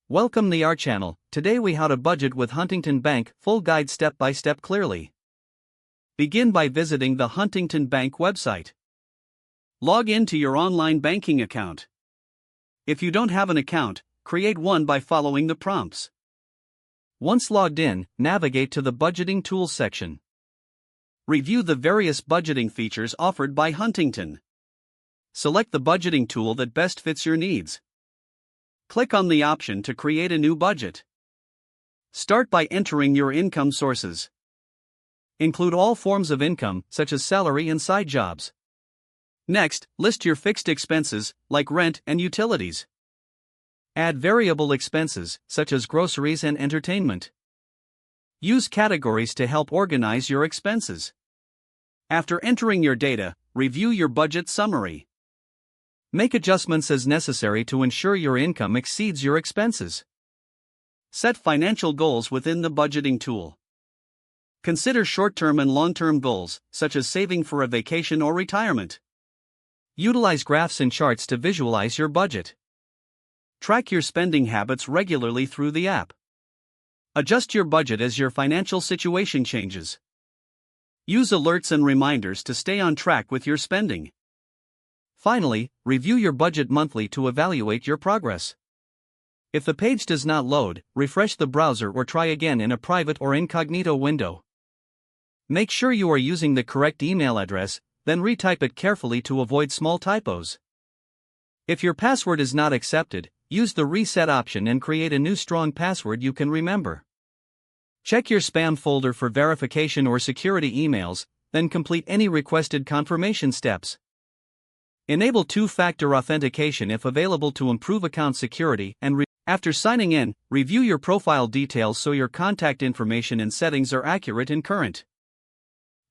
Welcome to our channel. Today we how to budget with Huntington Bank, full guide step by step clearly. Begin by visiting the Huntington Bank website. Log in to your online banking account. If you don't have an account, create one by following the prompts. Once logged in, navigate to the budgeting tools section. Review the various budgeting features offered by Huntington. Select the budgeting tool that best fits your needs. Click on the option to create a new budget. Start by entering your income sources. Include all forms of income, such as salary and side jobs. Next, list your fixed expenses, like rent and utilities. Add variable expenses, such as groceries and entertainment. Use categories to help organize your expenses. After entering your data, review your budget summary. Make adjustments as necessary to ensure your income exceeds your expenses. Set financial goals within the budgeting tool. Consider short-term and long-term goals, such as saving for a vacation or retirement. Utilize graphs and charts to visualize your budget. Track your spending habits regularly through the app. Adjust your budget as your financial situation changes. Use alerts and reminders to stay on track with your spending. Finally, review your budget monthly to evaluate your progress. If the page does not load, refresh the browser or try again in a private or incognito window. Make sure you are using the correct email address, then retype it carefully to avoid small typos. If your password is not accepted, use the reset option and create a new strong password you can remember. Check your spam folder for verification or security emails, then complete any requested confirmation steps. Enable two-factor authentication if available to improve account security and after signing in, review your profile details so your contact information and settings are accurate and current.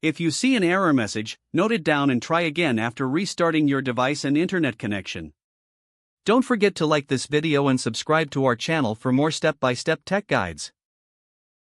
If you see an error message, note it down and try again after restarting your device and internet connection. Don't forget to like this video and subscribe to our channel for more step-by-step tech guides.